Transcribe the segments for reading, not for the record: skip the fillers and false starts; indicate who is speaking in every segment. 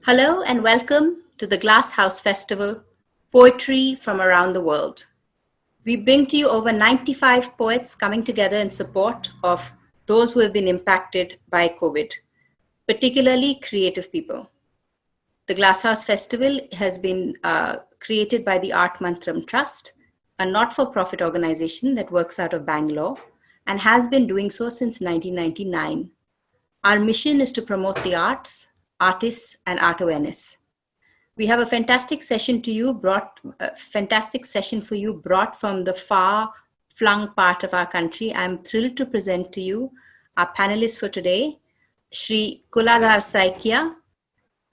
Speaker 1: Hello and welcome to the Glass House Festival, Poetry from Around the World. We bring to you over 95 poets coming together in support of those who have been impacted by COVID, particularly creative people. The Glass House Festival has been created by the Art Mantram Trust, a not-for-profit organization that works out of Bangalore and has been doing so since 1999. Our mission is to promote the arts, artists, and art awareness. We have a fantastic session for you brought from the far-flung part of our country. I'm thrilled to present to you our panelists for today, Shri Kuladhar Saikia,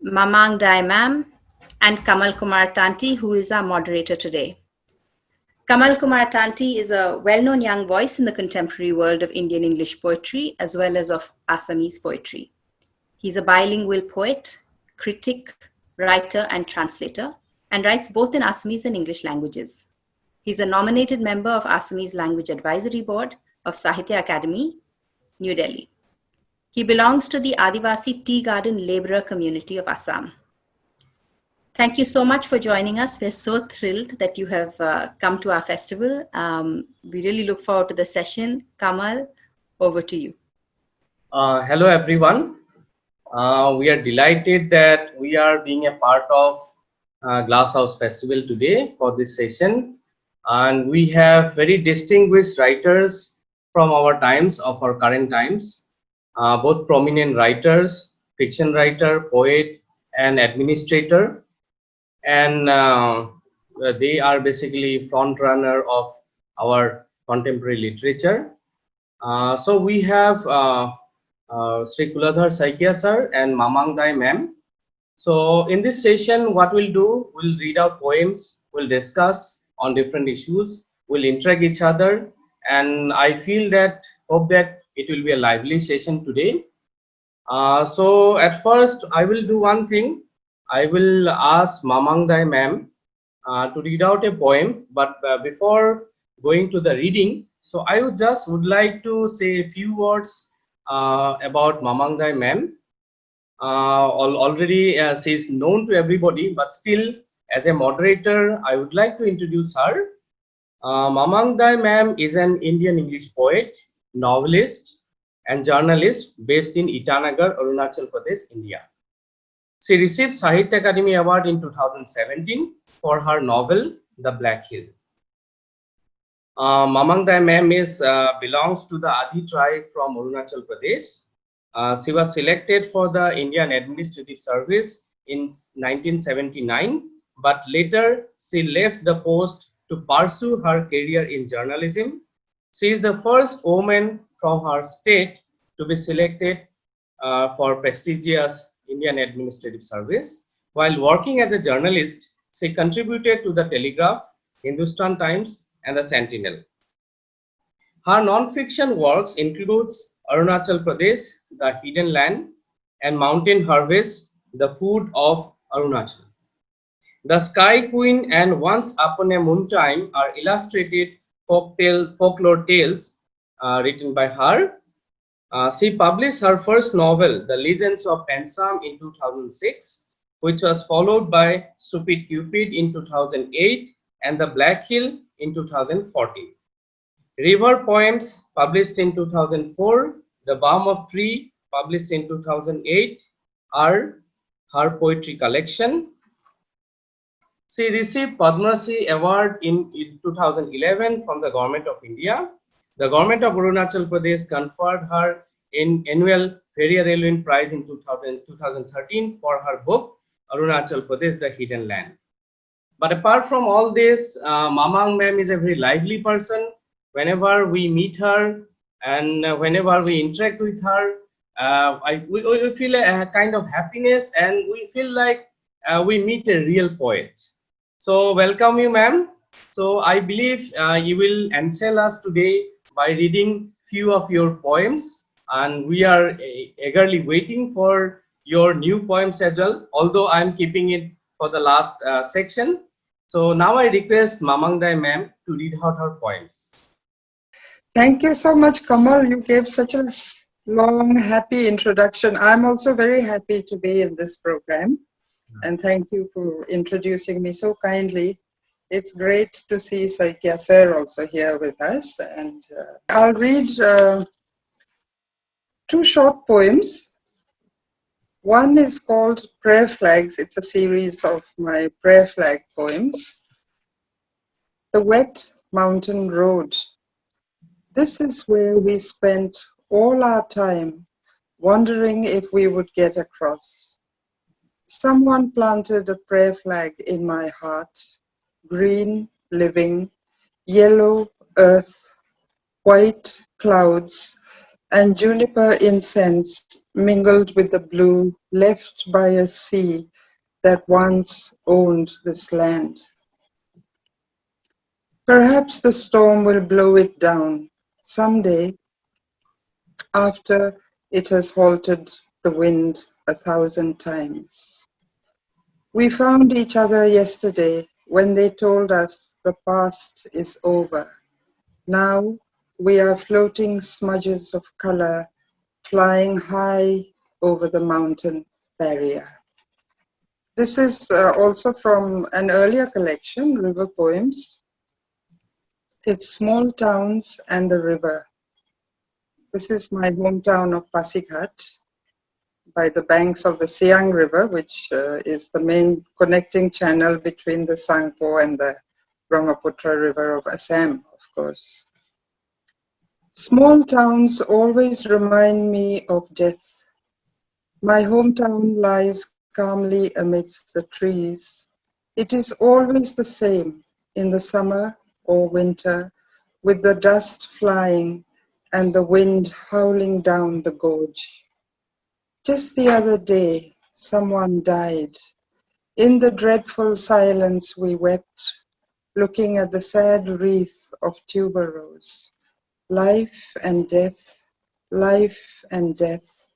Speaker 1: Mamang Dai ma'am, and Kamal Kumar Tanti, who is our moderator today. Kamal Kumar Tanti is a well-known young voice in the contemporary world of Indian English poetry, as well as of Assamese poetry. He's a bilingual poet, critic, writer, and translator, and writes both in Assamese and English languages. He's a nominated member of Assamese Language Advisory Board of Sahitya Academy, New Delhi. He belongs to the Adivasi Tea Garden Labourer community of Assam. Thank you so much for joining us. We're so thrilled that you have come to our festival. We really look forward to the session. Kamal, over to you.
Speaker 2: Hello, everyone. We are delighted that we are being a part of Glass House Festival today for this session. And we have very distinguished writers from our times, of our current times, both prominent writers, fiction writer, poet, and administrator. And they are basically front runner of our contemporary literature. So we have Sri Kuladhar Saikia sir and Mamang Dai ma'am. So in this session, what we'll do, we'll read out poems, we'll discuss on different issues, we'll interact each other, and I hope that it will be a lively session today. So at first, I will do one thing. I will ask Mamang Dai ma'am to read out a poem, but before going to the reading, so I would like to say a few words about Mamang Dai ma'am. Already she is known to everybody, but still as a moderator, I would like to introduce her. Mamang Dai ma'am is an Indian English poet, novelist, and journalist based in Itanagar, Arunachal Pradesh, India. She received Sahitya Academy Award in 2017 for her novel, The Black Hill. Mamang Dai ma'am belongs to the Adi tribe from Arunachal Pradesh. She was selected for the Indian Administrative Service in 1979, but later she left the post to pursue her career in journalism. She is the first woman from her state to be selected for prestigious Indian Administrative Service. While working as a journalist, she contributed to the Telegraph, Hindustan Times, and the Sentinel. Her non-fiction works includes Arunachal Pradesh, The Hidden Land, and Mountain Harvest, The Food of Arunachal. The Sky Queen and Once Upon a Moontime are illustrated folklore tales written by her. She published her first novel, The Legends of Pensam, in 2006, which was followed by Stupid Cupid in 2008 and The Black Hill in 2014. River Poems, published in 2004, The Balm of Tree, published in 2008, are her poetry collection. She received Padma Shri Award in 2011 from the Government of India. The Government of Arunachal Pradesh conferred her an annual Ferrier Railway Prize in 2013 for her book, Arunachal Pradesh, The Hidden Land. But apart from all this, Mamang ma'am is a very lively person. Whenever we meet her and whenever we interact with her, we feel a kind of happiness, and we feel like we meet a real poet. So welcome you, ma'am. So I believe you will enchant us today by reading few of your poems, and we are eagerly waiting for your new poems as well, although I'm keeping it for the last section. So now I request Mamang Dai ma'am to read out her poems.
Speaker 3: Thank you so much, Kamal. You gave such a long, happy introduction. I'm also very happy to be in this program. and thank you for introducing me so kindly. It's great to see Saikia sir also here with us. And I'll read two short poems. One is called Prayer Flags. It's a series of my prayer flag poems. The Wet Mountain Road. This is where we spent all our time wondering if we would get across. Someone planted a prayer flag in my heart. Green, living, yellow earth, white clouds, and juniper incense mingled with the blue left by a sea that once owned this land. Perhaps the storm will blow it down someday after it has halted the wind 1,000 times. We found each other yesterday when they told us the past is over. Now we are floating smudges of color flying high over the mountain barrier. This is also from an earlier collection, River Poems. It's Small Towns and the River. This is my hometown of Pasighat by the banks of the Siang River, which is the main connecting channel between the Sangpo and the Brahmaputra River of Assam, of course. Small towns always remind me of death. My hometown lies calmly amidst the trees. It is always the same in the summer or winter, with the dust flying and the wind howling down the gorge. Just the other day, someone died. In the dreadful silence we wept, looking at the sad wreath of tuberose. Life and death, life and death.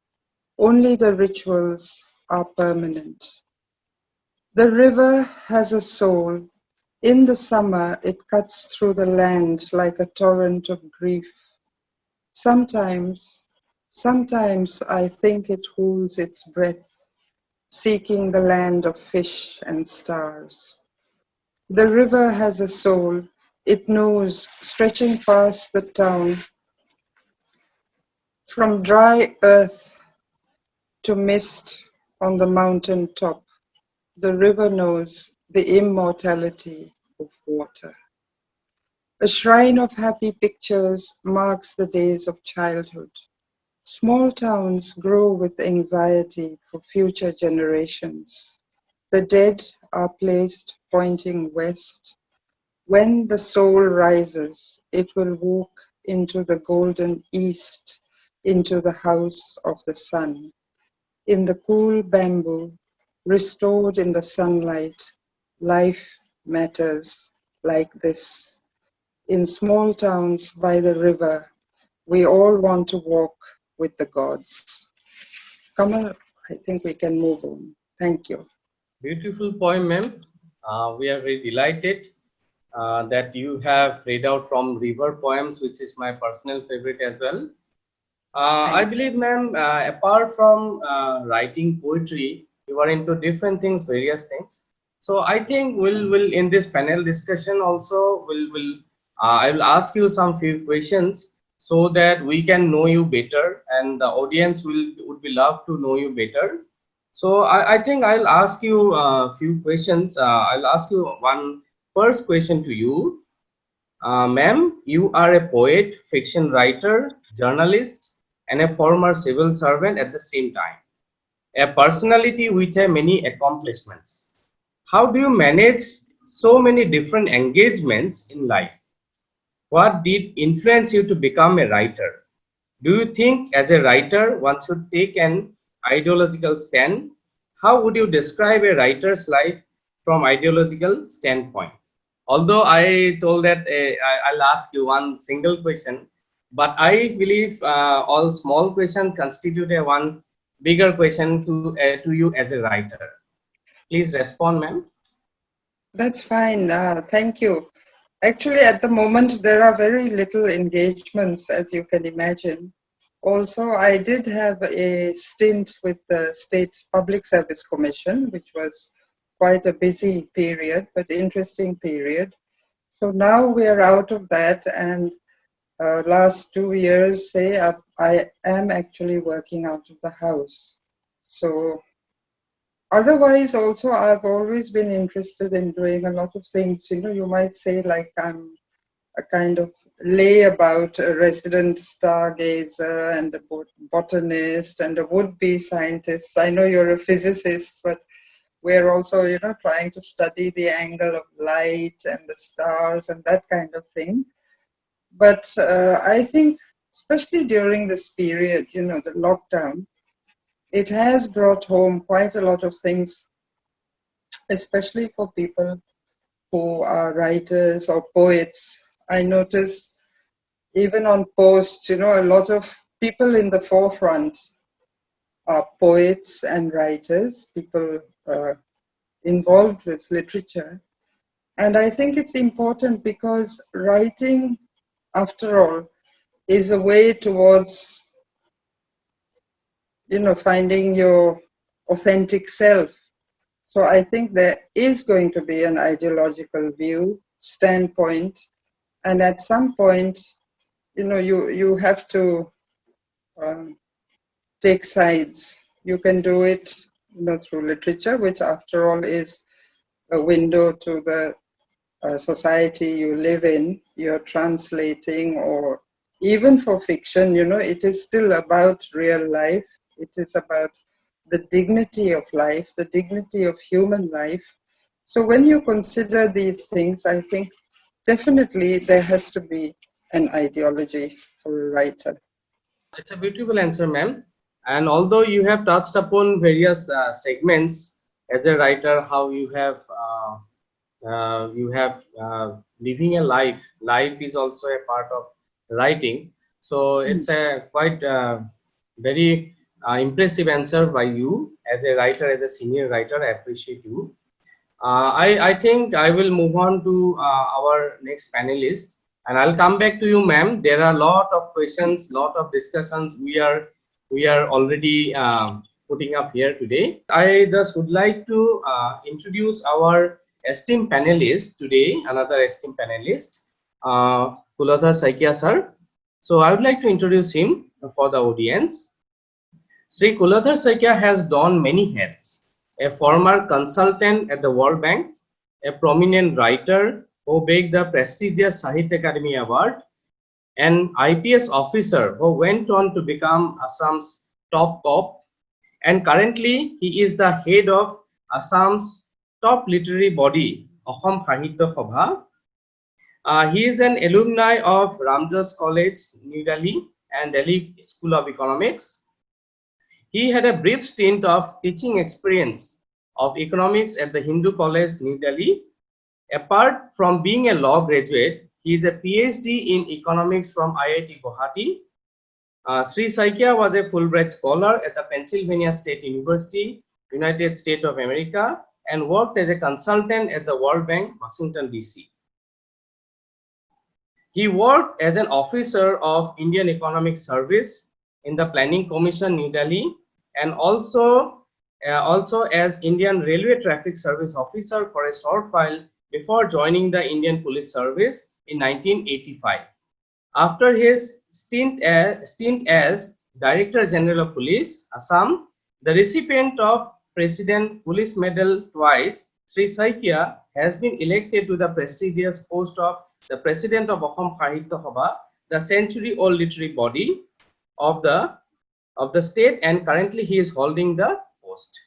Speaker 3: Only the rituals are permanent. The river has a soul. In the summer, it cuts through the land like a torrent of grief. Sometimes I think it holds its breath, seeking the land of fish and stars. The river has a soul. It knows, stretching past the town, from dry earth to mist on the mountain top. The river knows the immortality of water. A shrine of happy pictures marks the days of childhood. Small towns grow with anxiety for future generations. The dead are placed pointing west. When the soul rises, it will walk into the golden east, into the house of the sun. In the cool bamboo, restored in the sunlight, life matters like this. In small towns by the river, we all want to walk with the gods. Kamal, I think we can move on. Thank you.
Speaker 2: Beautiful poem, ma'am. We are very delighted that you have read out from River Poems, which is my personal favorite as well. I believe, ma'am, apart from writing poetry, you are into different things, various things. So I think we'll in this panel discussion also I will ask you some few questions so that we can know you better, and the audience would be love to know you better. So I think I'll ask you a few questions. I'll ask you one first question to you. Ma'am, you are a poet, fiction writer, journalist, and a former civil servant at the same time. A personality with many accomplishments. How do you manage so many different engagements in life? What did influence you to become a writer? Do you think as a writer one should take an ideological stand? How would you describe a writer's life from ideological standpoint? Although I told that I'll ask you one single question, but I believe all small questions constitute a one bigger question to you as a writer. Please respond, ma'am.
Speaker 3: That's fine. Thank you. Actually, at the moment, there are very little engagements, as you can imagine. Also, I did have a stint with the State Public Service Commission, which was quite a busy period, but interesting period. So now we are out of that, and last 2 years, say, I am actually working out of the house. So otherwise, also, I've always been interested in doing a lot of things. You know, you might say like I'm a kind of layabout, a resident stargazer and a botanist and a would-be scientist. I know you're a physicist, but we're also, you know, trying to study the angle of light and the stars and that kind of thing. But I think, especially during this period, you know, the lockdown, it has brought home quite a lot of things, especially for people who are writers or poets. I noticed even on posts, you know, a lot of people in the forefront are poets and writers, people involved with literature. And I think it's important because writing, after all, is a way towards, you know, finding your authentic self. So I think there is going to be an ideological view, standpoint, and at some point, you know, you have to take sides. You can do it, you know, through literature, which after all is a window to the society you live in. You're translating, or even for fiction, you know, it is still about real life. It is about the dignity of life, the dignity of human life. So when you consider these things, I think definitely there has to be an ideology for a writer.
Speaker 2: It's a beautiful answer, ma'am. And although you have touched upon various segments as a writer, how you have living a life. Life is also a part of writing. So it's a quite very impressive answer by you as a writer, as a senior writer. I appreciate you. I think I will move on to our next panelist, and I'll come back to you, ma'am. There are a lot of questions, lot of discussions we are already putting up here today. I just would like to introduce our esteemed panelist today, another esteemed panelist, Kuladhar Saikia sir. So I would like to introduce him for the audience. Sri Kuladhar Saikia has donned many hats: a former consultant at the World Bank, a prominent writer who bagged the prestigious Sahitya Akademi Award, an IPS officer who went on to become Assam's top cop, and currently he is the head of Assam's top literary body, Assam Sahitya Sabha. He is an alumni of Ramjas College, New Delhi, and Delhi School of Economics. He had a brief stint of teaching experience of economics at the Hindu College, New Delhi. Apart from being a law graduate, he is a PhD in economics from IIT Guwahati. Sri Saikia was a Fulbright scholar at the Pennsylvania State University, United States of America, and worked as a consultant at the World Bank, Washington, D.C. He worked as an officer of Indian Economic Service in the Planning Commission, New Delhi, and also as Indian Railway Traffic Service officer for a short while before joining the Indian Police Service in 1985. After his stint as Director General of Police, Assam, the recipient of President Police Medal twice, Sri Saikia has been elected to the prestigious post of the President of Assam Sahitya Sabha, the century-old literary body of the state, and currently he is holding the post.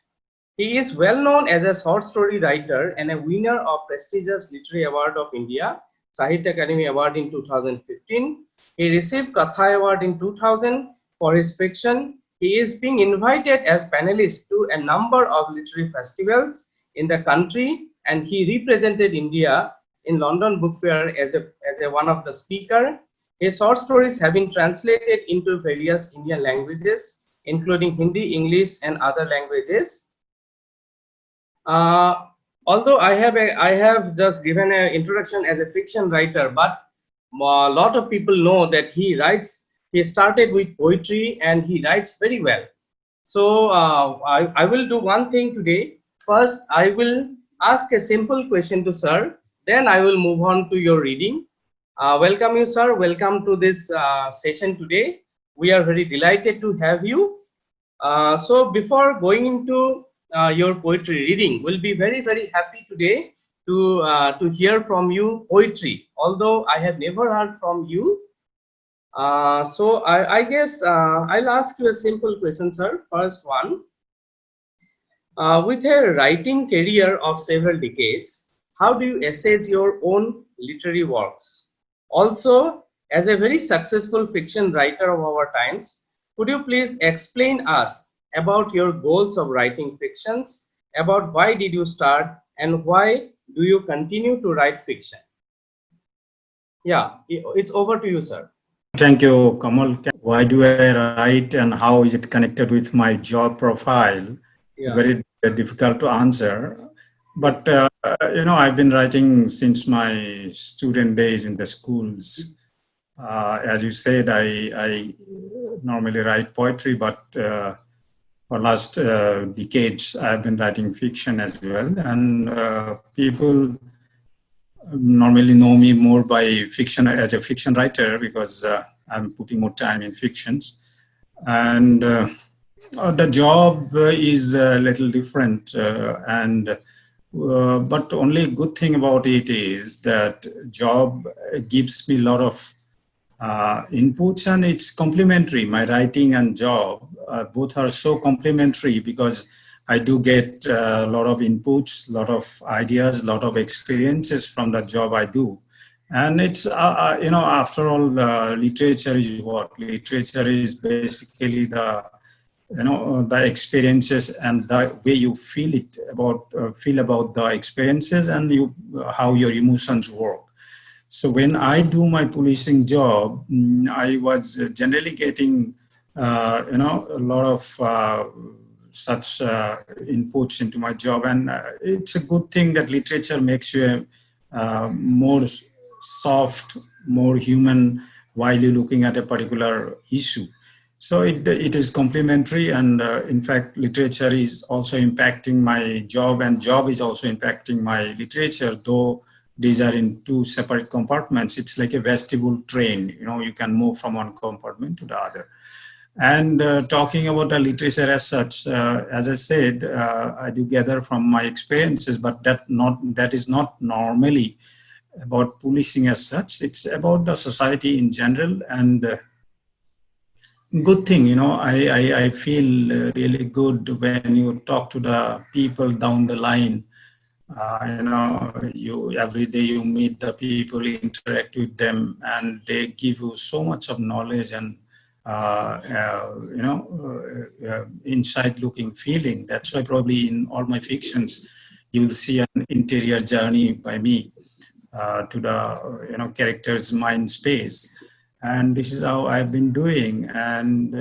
Speaker 2: He is well known as a short story writer and a winner of prestigious Literary Award of India, Sahitya Akademi Award in 2015. He received Katha Award in 2000 for his fiction. He is being invited as panelist to a number of literary festivals in the country, and he represented India in London Book Fair as one of the speakers. His short stories have been translated into various Indian languages, including Hindi, English, and other languages. Although I have just given an introduction as a fiction writer, but a lot of people know that he writes He started with poetry and he writes very well. So I will do one thing today. First, I will ask a simple question to sir. Then I will move on to your reading. Welcome you, sir. Welcome to this session today. We are very delighted to have you. So before going into your poetry reading, we'll be very, very happy today to hear from you poetry. Although I have never heard from you. So I guess I'll ask you a simple question, sir. First one, with a writing career of several decades, how do you assess your own literary works? Also, as a very successful fiction writer of our times, could you please explain us about your goals of writing fictions, about why did you start and why do you continue to write fiction? Yeah, it's over to you, sir.
Speaker 4: Thank you, Kamal. Why do I write and how is it connected with my job profile?
Speaker 2: Yeah.
Speaker 4: Very difficult to answer. But, I've been writing since my student days in the schools. As you said, I normally write poetry, but for last decades, I've been writing fiction as well. And people normally know me more by fiction as a fiction writer because I'm putting more time in fictions. And the job is a little different, but only good thing about it is that job gives me a lot of inputs and it's complementary. My writing and job both are so complementary because I do get a lot of inputs, a lot of ideas, a lot of experiences from the job I do. And it's, after all, literature is what? Literature is basically the experiences and the way you feel about the experiences and how your emotions work. So when I do my policing job, I was generally getting, a lot of such inputs into my job. And it's a good thing that literature makes you more soft, more human while you're looking at a particular issue. So it is complementary, and in fact, literature is also impacting my job, and job is also impacting my literature, though these are in two separate compartments. It's like a vestibule train, you can move from one compartment to the other. And talking about the literature as such, as I said, I do gather from my experiences, but that is not normally about policing as such. It's about the society in general, and good thing, I feel really good when you talk to the people down the line. Every day you meet the people, interact with them, and they give you so much of knowledge and inside-looking feeling. That's why probably in all my fictions, you'll see an interior journey by me to the character's mind space. And this is how I've been doing, and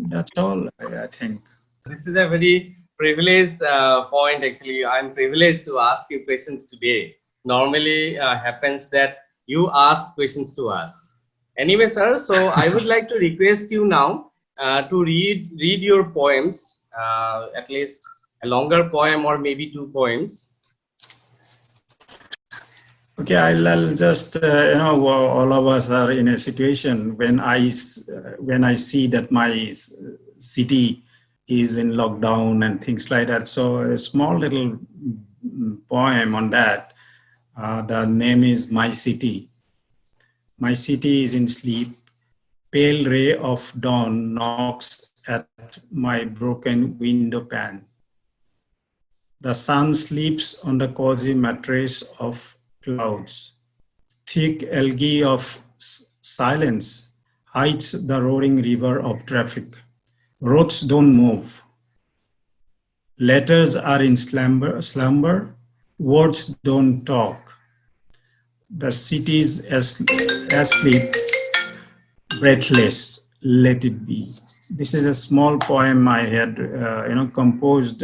Speaker 4: that's all, I think.
Speaker 2: This is a very privileged point, actually. I'm privileged to ask you questions today. Normally happens that you ask questions to us. Anyway, sir, so I would like to request you now to read your poems, at least a longer poem or maybe two poems.
Speaker 4: Okay, I'll just, all of us are in a situation when I see that my city is in lockdown and things like that. So a small little poem on that. The name is My City. My city is in sleep. Pale ray of dawn knocks at my broken window pane. The sun sleeps on the cozy mattress of clouds. Thick algae of silence hides the roaring river of traffic. Roads don't move. Letters are in slumber. Words don't talk. The city is asleep, breathless. Let it be. This is a small poem I had, composed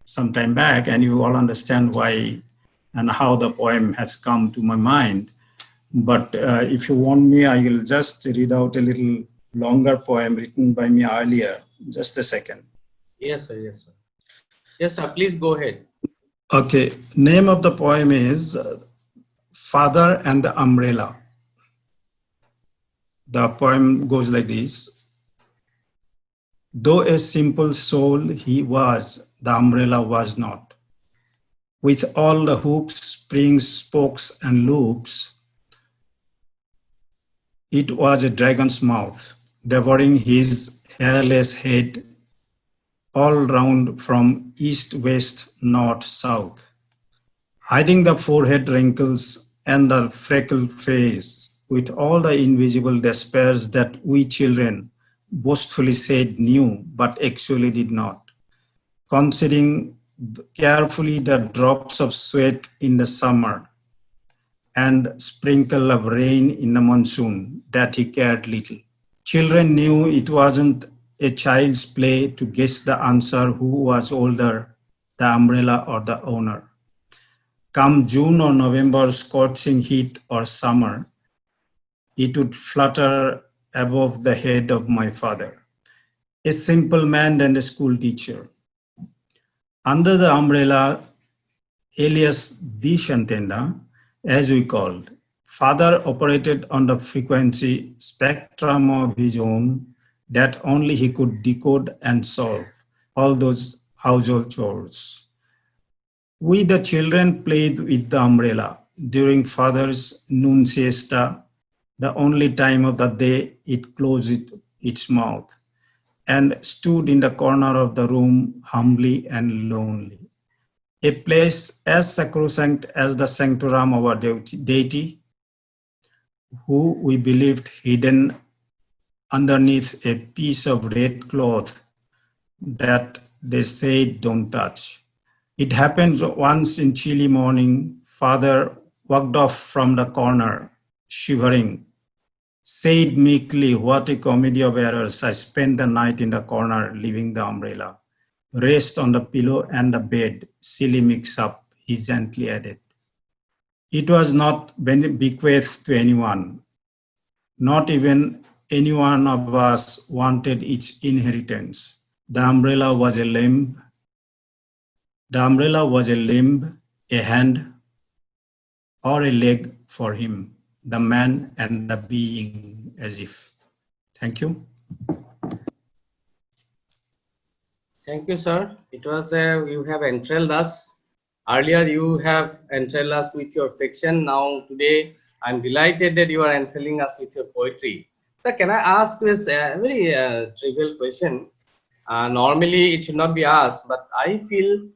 Speaker 4: some time back, and you all understand why and how the poem has come to my mind. But if you want me, I will just read out a little longer poem written by me earlier. Just a second.
Speaker 2: Yes, sir. Yes, sir. Yes, sir. Please go ahead.
Speaker 4: Okay. Name of the poem is Father and the Umbrella. The poem goes like this. Though a simple soul he was, the umbrella was not. With all the hooks, springs, spokes, and loops, it was a dragon's mouth, devouring his hairless head all round from east, west, north, south, hiding the forehead wrinkles and the freckled face with all the invisible despairs that we children boastfully said knew but actually did not, considering carefully the drops of sweat in the summer and sprinkle of rain in the monsoon that he cared little. Children knew it wasn't a child's play to guess the answer who was older, the umbrella or the owner. Come June or November, scorching heat or summer, it would flutter above the head of my father, a simple man and a school teacher. Under the umbrella, alias the Shantenda, as we called, father operated on the frequency spectrum of his own that only he could decode and solve all those household chores. We, the children, played with the umbrella during father's noon siesta, the only time of the day it closed its mouth, and stood in the corner of the room humbly and lonely. A place as sacrosanct as the sanctorum of our deity, who we believed hidden underneath a piece of red cloth that they said don't touch. It happened once in chilly morning, father walked off from the corner, shivering, said meekly, what a comedy of errors, I spent the night in the corner, leaving the umbrella. Rest on the pillow and the bed, silly mix-up, he gently added. It was not bequeathed to anyone. Not even any one of us wanted its inheritance. The umbrella was a limb. The umbrella was a limb, a hand, or a leg for him, the man and the being, as if. Thank you.
Speaker 2: Thank you, sir. It was you have enthralled us. Earlier, you have enthralled us with your fiction. Now, today, I'm delighted that you are enthralling us with your poetry. Sir, can I ask this very trivial question? Normally, it should not be asked, but I feel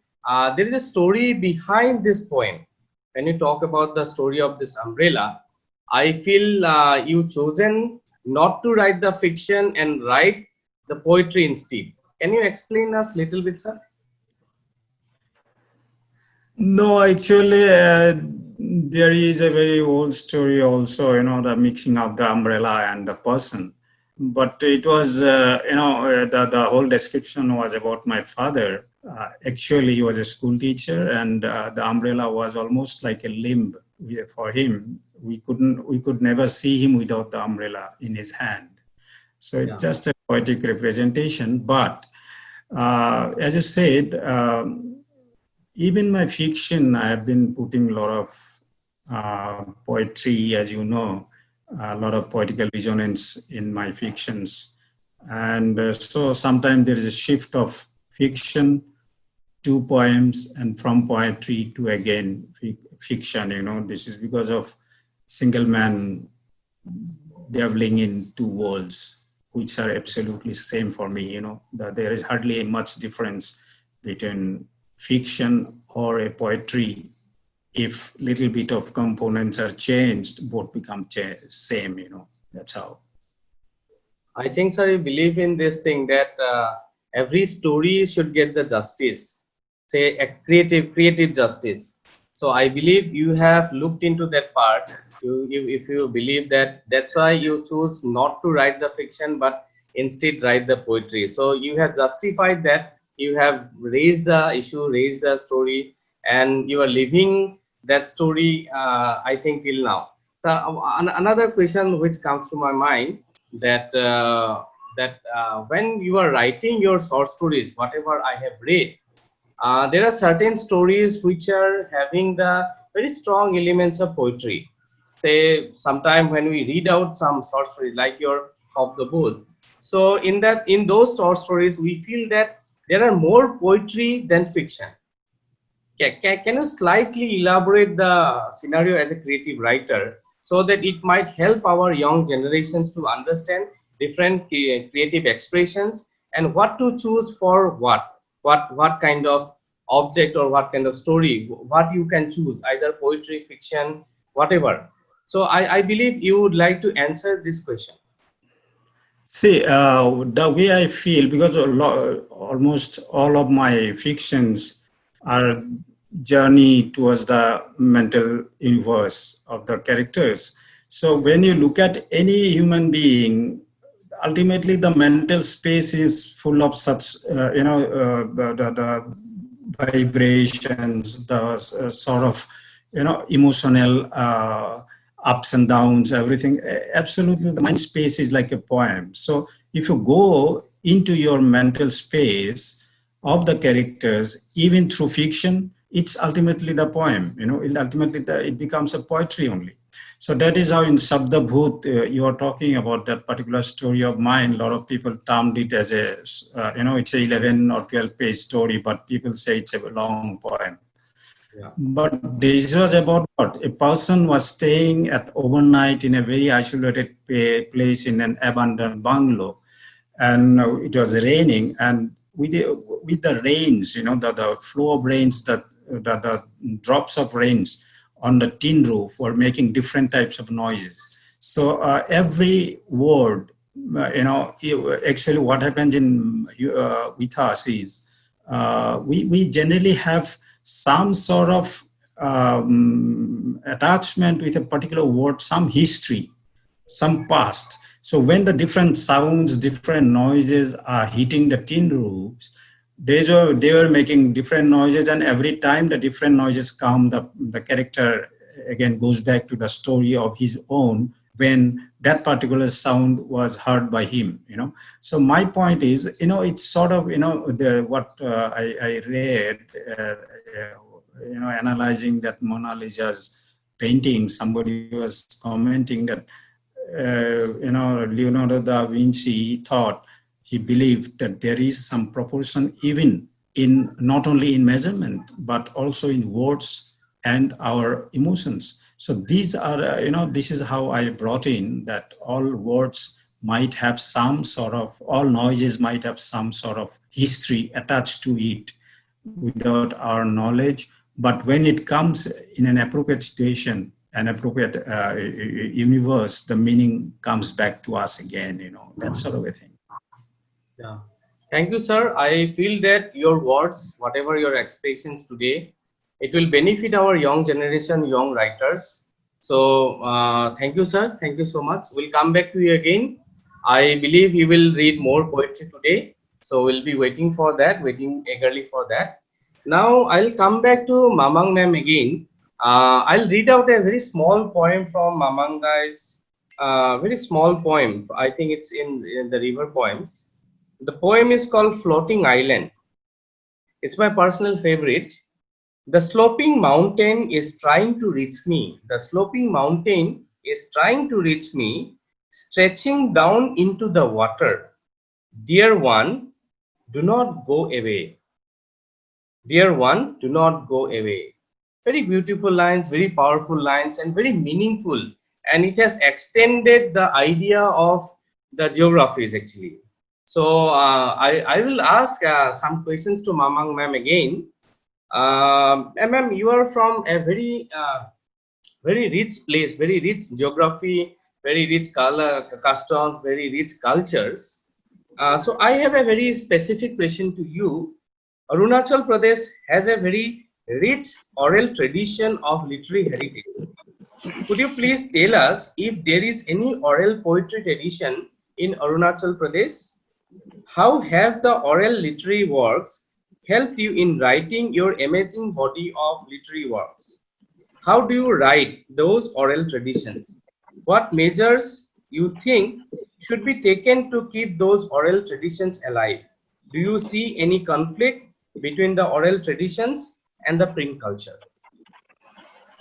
Speaker 2: there is a story behind this poem. When you talk about the story of this umbrella, I feel you chosen not to write the fiction and write the poetry instead. Can you explain us a little bit, sir?
Speaker 4: No, actually, there is a very old story also, the mixing of the umbrella and the person. But it was, the whole description was about my father. Actually, he was a school teacher, and the umbrella was almost like a limb for him. We could never see him without the umbrella in his hand. So it's just a poetic representation. But as you said, even my fiction, I have been putting a lot of poetry, as you know, a lot of poetical resonance in my fictions. And so sometimes there is a shift of fiction to poems and from poetry to again fiction, this is because of single man dabbling in two worlds, which are absolutely same for me, that there is hardly much difference between fiction or a poetry. If little bit of components are changed, both become same, that's how.
Speaker 2: I think, sir, you believe in this thing that every story should get the justice, say a creative justice. So I believe you have looked into that part. If you believe that, that's why you choose not to write the fiction, but instead write the poetry. So you have justified that. You have raised the issue, raised the story, and you are living that story, I think, till now. So another question which comes to my mind, that when you are writing your short stories, whatever I have read, there are certain stories which are having the very strong elements of poetry. Say, sometime when we read out some short stories like your Of the Booth, so in those short stories, we feel that there are more poetry than fiction. Can you slightly elaborate the scenario as a creative writer so that it might help our young generations to understand different creative expressions and what to choose for what kind of object or what kind of story, what you can choose, either poetry, fiction, whatever. So I believe you would like to answer this question.
Speaker 4: See, the way I feel, because almost all of my fictions are journey towards the mental universe of the characters. So when you look at any human being, ultimately the mental space is full of such, the vibrations, the sort of, emotional ups and downs, everything. Absolutely, the mind space is like a poem. So if you go into your mental space of the characters, even through fiction, it's ultimately the poem. It becomes a poetry only. So that is how in Shabda Bhoot, you are talking about that particular story of mine. A lot of people termed it as it's a 11 or 12 page story, but people say it's a long poem.
Speaker 2: Yeah.
Speaker 4: But this was about what? A person was staying at overnight in a very isolated place in an abandoned bungalow, and it was raining. And with the rains, the flow of rains, the drops of rains on the tin roof were making different types of noises. So every word, actually what happens in with us is we generally have some sort of attachment with a particular word, some history, some past. So when the different sounds, different noises are hitting the tin roofs, they were making different noises, and every time the different noises come, the character again goes back to the story of his own when that particular sound was heard by him. So my point is, it's sort of, what I read, analyzing that Mona Lisa's painting, somebody was commenting that Leonardo da Vinci thought, he believed that there is some proportion even in not only in measurement but also in words and our emotions. So these are this is how I brought in that all words might have some sort of, all noises might have some sort of history attached to it without our knowledge. But when it comes in an appropriate situation, an appropriate universe, the meaning comes back to us again, that sort of a thing.
Speaker 2: Yeah. Thank you, sir. I feel that your words, whatever your expressions today, it will benefit our young generation, young writers. So thank you, sir. Thank you so much. We'll come back to you again. I believe you will read more poetry today. So we'll be waiting for that, waiting eagerly for that. Now I'll come back to Mamang ma'am again. I'll read out a very small poem from Mamang Dai's very small poem. I think it's in the river poems. The poem is called Floating Island. It's my personal favorite. The sloping mountain is trying to reach me. The sloping mountain is trying to reach me, stretching down into the water. Dear one, do not go away. Dear one, do not go away. Very beautiful lines, very powerful lines, and very meaningful. And it has extended the idea of the geographies actually. So I will ask some questions to Mamang ma'am again. Ma'am, you are from a very very rich place, very rich geography, very rich color, customs, very rich cultures. So I have a very specific question to you. Arunachal Pradesh has a very rich oral tradition of literary heritage. Could you please tell us if there is any oral poetry tradition in Arunachal Pradesh? How have the oral literary works helped you in writing your amazing body of literary works? How do you write those oral traditions? What measures you think should be taken to keep those oral traditions alive? Do you see any conflict between the oral traditions and the print culture?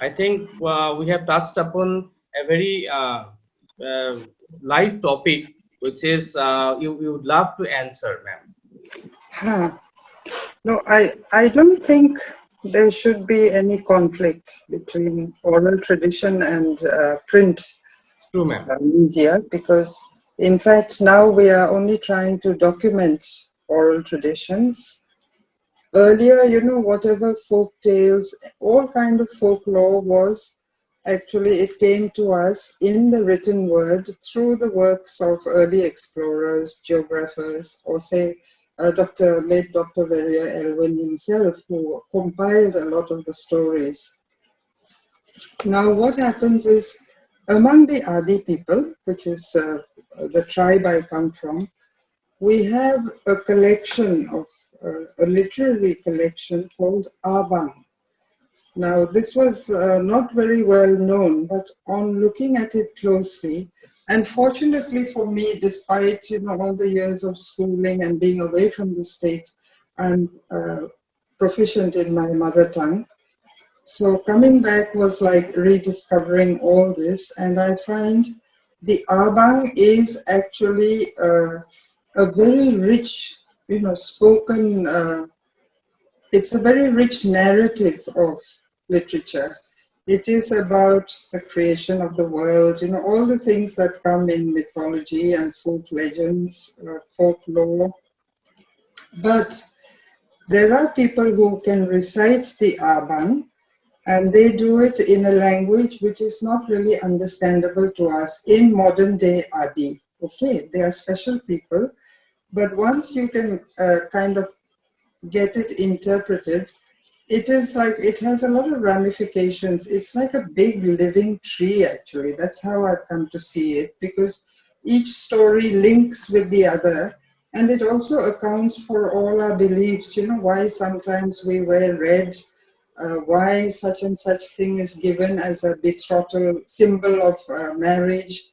Speaker 2: I think we have touched upon a very uh, live topic, which is you would love to answer, ma'am.
Speaker 3: Huh. No, I don't think there should be any conflict between oral tradition and print
Speaker 2: True, ma'am.
Speaker 3: media, because in fact now we are only trying to document oral traditions. Earlier, whatever folk tales, all kind of folklore was actually, it came to us in the written word through the works of early explorers, geographers, or say late Dr. Verrier Elwin himself, who compiled a lot of the stories. Now, what happens is, among the Adi people, which is the tribe I come from, we have a collection of a literary collection called Abang. Now, this was not very well known, but on looking at it closely, and fortunately for me, despite all the years of schooling and being away from the state, I'm proficient in my mother tongue. So coming back was like rediscovering all this, and I find the Abang is actually a very rich, spoken. It's a very rich narrative of literature. It is about the creation of the world, all the things that come in mythology and folk legends, folklore. But there are people who can recite the Abang, and they do it in a language which is not really understandable to us in modern day Adi. Okay, they are special people, but once you can kind of get it interpreted, it is like, it has a lot of ramifications. It's like a big living tree, actually. That's how I've come to see it, because each story links with the other, and it also accounts for all our beliefs, why sometimes we wear red, why such and such thing is given as a betrothal symbol of marriage.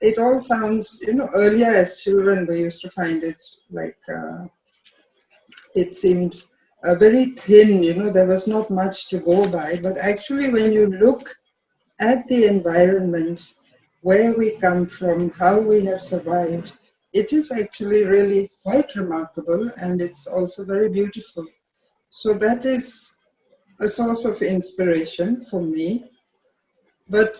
Speaker 3: It all sounds, earlier as children we used to find it like, it seemed very thin, there was not much to go by. But actually, when you look at the environment, where we come from, how we have survived, it is actually really quite remarkable, and it's also very beautiful. So that is a source of inspiration for me. But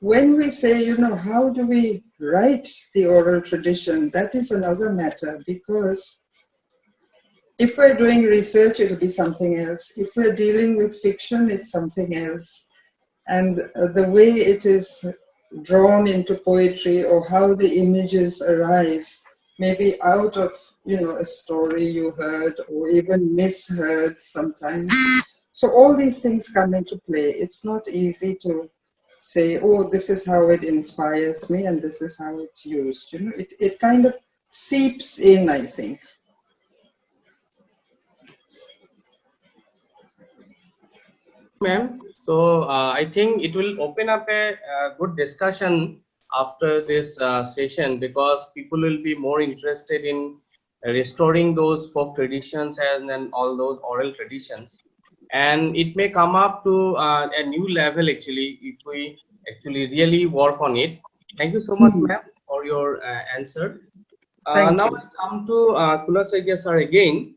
Speaker 3: when we say, how do we write the oral tradition, that is another matter, because if we're doing research, it'll be something else. If we're dealing with fiction, it's something else. And the way it is drawn into poetry, or how the images arise, maybe out of, a story you heard or even misheard sometimes. So all these things come into play. It's not easy to say, oh, this is how it inspires me and this is how it's used. It kind of seeps in, I think.
Speaker 2: Ma'am, so I think it will open up a good discussion after this session, because people will be more interested in restoring those folk traditions and then all those oral traditions, and it may come up to a new level actually if we actually really work on it. Thank you so much, ma'am, for your answer.
Speaker 3: Thank
Speaker 2: Now
Speaker 3: you.
Speaker 2: I come to Kuladhar Saikia sir again.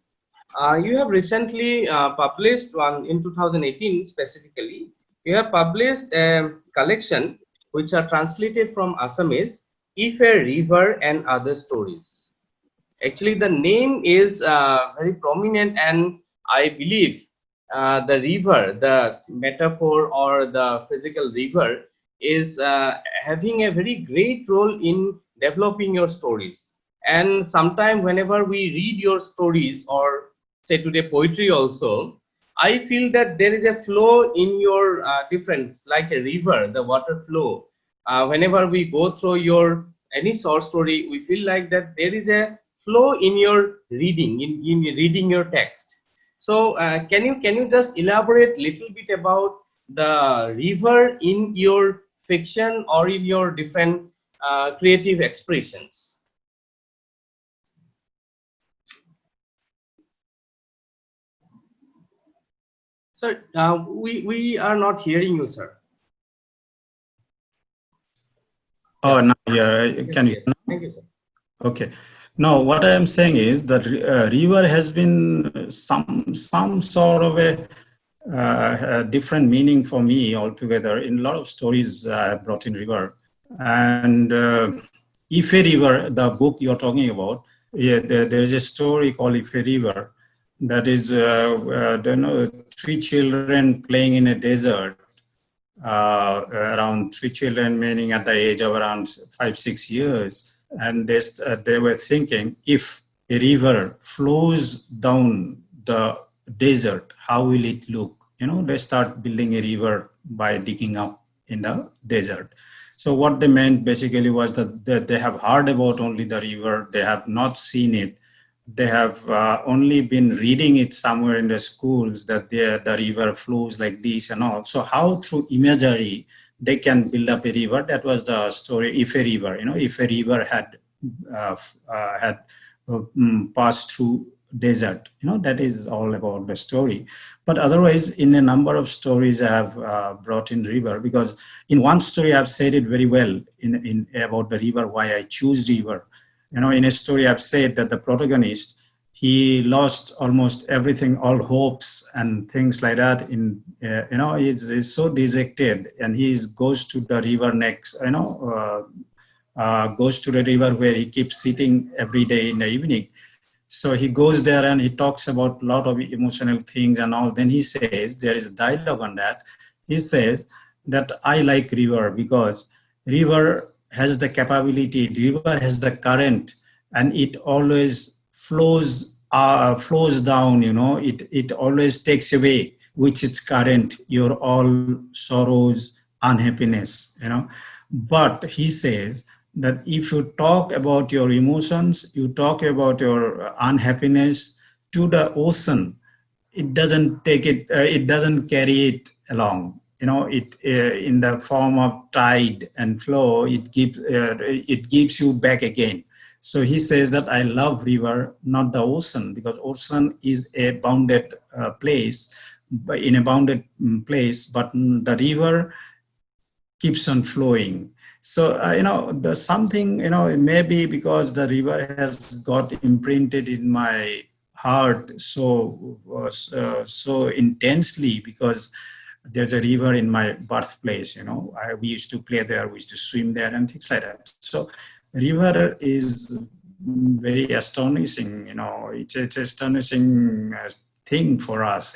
Speaker 2: You have recently published one in 2018 specifically. You have published a collection which are translated from Assamese, If a River and Other Stories. Actually, the name is very prominent, and I believe the river, the metaphor or the physical river, is having a very great role in developing your stories. And sometimes, whenever we read your stories, or say today poetry also, I feel that there is a flow in your difference, like a river, the water flow. Whenever we go through your any short story, we feel like that there is a flow in your reading, in reading your text. So can you just elaborate little bit about the river in your fiction or in your different creative expressions? Sir, we are not hearing you, sir.
Speaker 4: Oh, now, yeah, can you?
Speaker 2: Yes. Thank you, sir.
Speaker 4: Okay. Now, what I am saying is that river has been some sort of a different meaning for me altogether. In a lot of stories, I have brought in river. And Ife River, the book you're talking about, yeah, there is a story called Ife River that is, three children playing in a desert. Around three children, meaning at the age of around 5-6 years, and they were thinking, if a river flows down the desert, how will it look? They start building a river by digging up in the desert. So what they meant basically was that they have heard about only the river, they have not seen it. They have only been reading it somewhere in the schools that the river flows like this and all. So how through imagery they can build up a river? That was the story. If a river, if a river had passed through desert, that is all about the story. But otherwise, in a number of stories, I have brought in river, because in one story I've said it very well in about the river, why I choose river. In a story I've said that the protagonist, he lost almost everything, all hopes and things like that. He's so dejected, and he goes to the river next, goes to the river where he keeps sitting every day in the evening. So he goes there and he talks about a lot of emotional things and all. Then he says, there is dialogue on that. He says that I like river because river has the capability, river has the current, and it always flows down, it always takes away with its current your all sorrows, unhappiness, But he says that if you talk about your emotions, you talk about your unhappiness to the ocean, it doesn't take it, it doesn't carry it along. It in the form of tide and flow, it gives you back again. So he says that I love river, not the ocean, because ocean is a bounded place, in a bounded place, but the river keeps on flowing. So, there's something, maybe because the river has got imprinted in my heart so intensely, because there's a river in my birthplace, we used to play there, we used to swim there and things like that. So river is very astonishing, it's astonishing thing for us,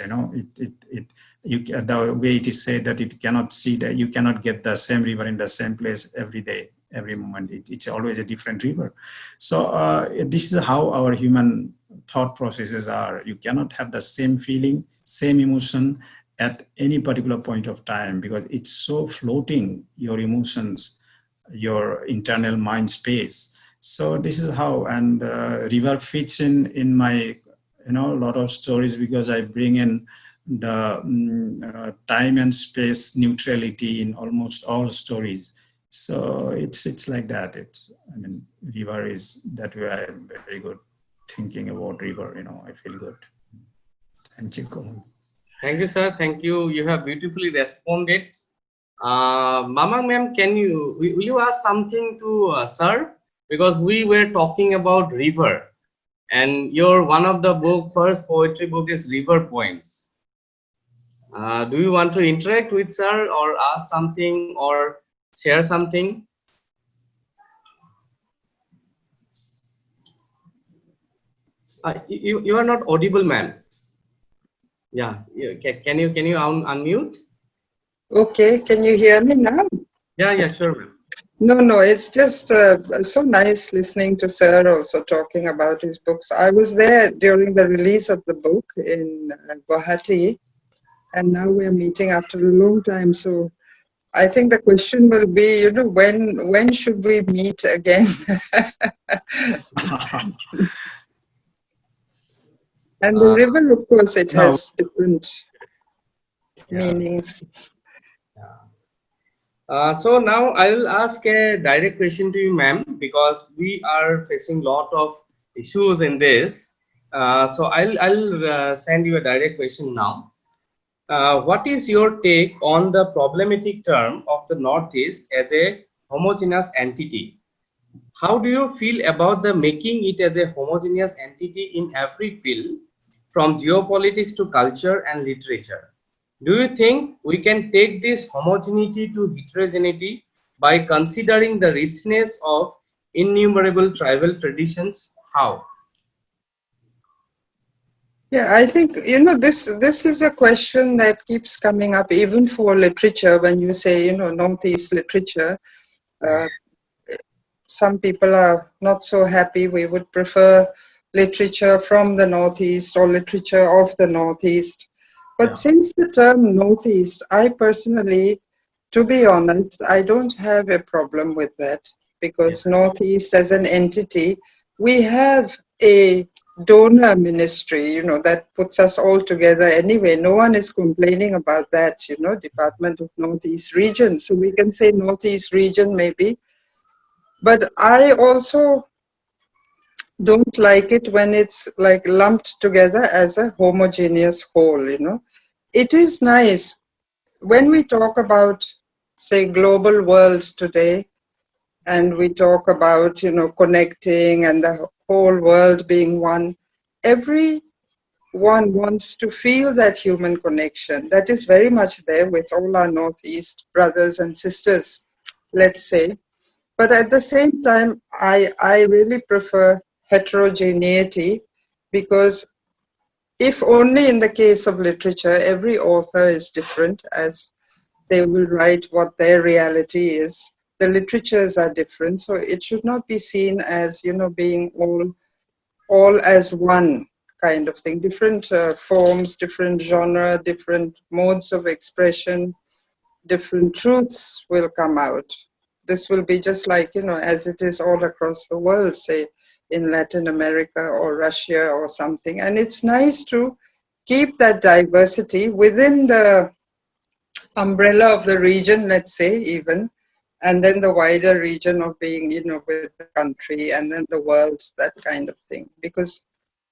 Speaker 4: the way it is said that it cannot see that you cannot get the same river in the same place every day, every moment. It's always a different river. So this is how our human thought processes are. You cannot have the same feeling, same emotion at any particular point of time, because it's so floating, your emotions, your internal mind space. So this is how, and river fits in my, a lot of stories, because I bring in the time and space neutrality in almost all stories. So it's like that. River is that way. I'm very good thinking about river. I feel good. Thank you, Komal.
Speaker 2: Thank you, sir. Thank you. You have beautifully responded. Mamang ma'am, will you ask something to sir? Because we were talking about river, and your one of the first poetry book is River Poems. Do you want to interact with sir, or ask something, or share something? You are not audible, ma'am. Yeah, can you unmute?
Speaker 3: Okay, can you hear me now?
Speaker 2: Yeah, sure, ma'am.
Speaker 3: No, it's just so nice listening to Sir also talking about his books. I was there during the release of the book in Guwahati, and now we're meeting after a long time. So I think the question will be, when should we meet again? And the river, of course, it has different meanings.
Speaker 2: So now I will ask a direct question to you, ma'am, because we are facing lot of issues in this. So I'll send you a direct question now. What is your take on the problematic term of the Northeast as a homogeneous entity? How do you feel about the making it as a homogeneous entity in every field, from geopolitics to culture and literature? Do you think we can take this homogeneity to heterogeneity by considering the richness of innumerable tribal traditions? How?
Speaker 3: Yeah, I think, this is a question that keeps coming up even for literature. When you say, Northeast literature, uh, some people are not so happy. We would prefer literature from the Northeast or literature of the Northeast. But since the term Northeast, I personally, to be honest, I don't have a problem with that, because Northeast as an entity, we have a donor ministry, that puts us all together anyway. No one is complaining about that, Department of Northeast Region. So we can say Northeast Region maybe. But I also don't like it when it's like lumped together as a homogeneous whole, It is nice when we talk about, say, global world today, and we talk about, connecting and the whole world being one, everyone wants to feel that human connection. That is very much there with all our Northeast brothers and sisters, let's say. But at the same time, I really prefer heterogeneity, because if only in the case of literature, every author is different as they will write what their reality is. The literatures are different, so it should not be seen as, being all as one kind of thing. Different forms, different genre, different modes of expression, different truths will come out. This will be just like, as it is all across the world, say in Latin America or Russia or something. And it's nice to keep that diversity within the umbrella of the region, let's say, even, and then the wider region of being, with the country, and then the world, that kind of thing. Because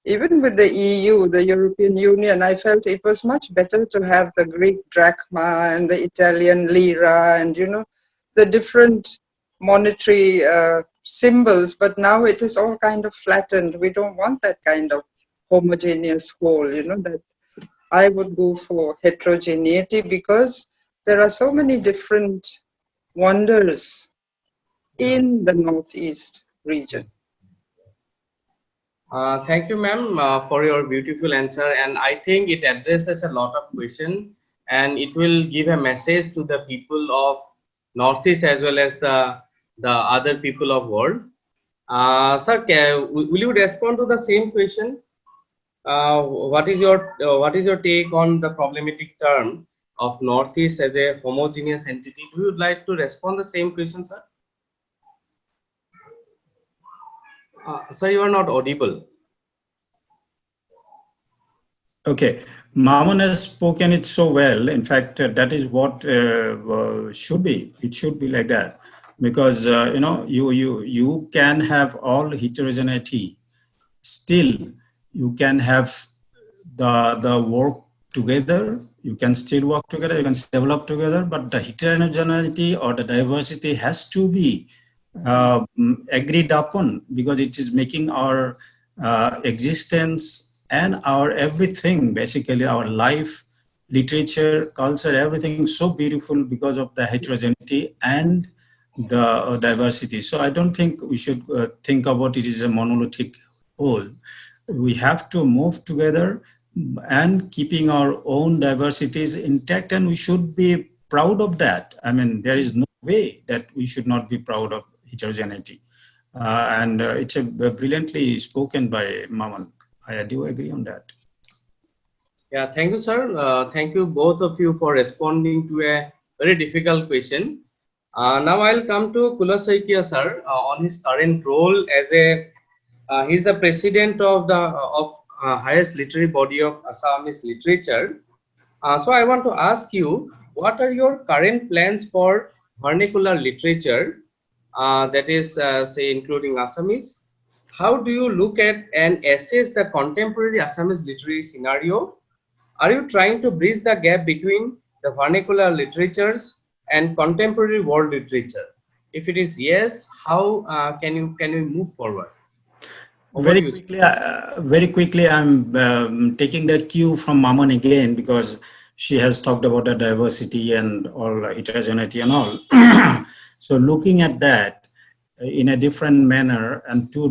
Speaker 3: even with the EU, the European Union, I felt it was much better to have the Greek drachma and the Italian lira and, the different monetary symbols. But now it is all kind of flattened. We don't want that kind of homogeneous whole, that I would go for heterogeneity, because there are so many different wonders in the Northeast region.
Speaker 2: Thank you, ma'am, for your beautiful answer. And I think it addresses a lot of questions, and it will give a message to the people of Northeast as well as the other people of world. Sir, will you respond to the same question? What is your take on the problematic term of Northeast as a homogeneous entity? Do you like to respond the same question, sir? Sir, you are not audible.
Speaker 4: Okay, Maman has spoken it so well. In fact, that is what should be. It should be like that, because you can have all heterogeneity. Still, you can have the work together. You can still work together. You can develop together. But the heterogeneity or the diversity has to be agreed upon, because it is making our existence and our everything, basically our life, literature, culture, everything so beautiful because of the heterogeneity and the diversity. So I don't think we should think about it as a monolithic whole. We have to move together and keeping our own diversities intact, and we should be proud of that. I mean, there is no way that we should not be proud of heterogeneity. And it's a brilliantly spoken by Maman. I do agree on that.
Speaker 2: Yeah, thank you, sir. Thank you both of you for responding to a very difficult question. Now I'll come to Kuladhar Saikia, sir, on his current role as he's the president of the highest literary body of Assamese literature. So I want to ask you, what are your current plans for vernacular literature, that is, say, including Assamese, how do you look at and assess the contemporary Assamese literary scenario? Are you trying to bridge the gap between the vernacular literatures and contemporary world literature? If it is yes, how can we move forward? Over to you.
Speaker 4: Very quickly, I'm taking the cue from Maman again, because she has talked about the diversity and all heterogeneity and all. So looking at that in a different manner and to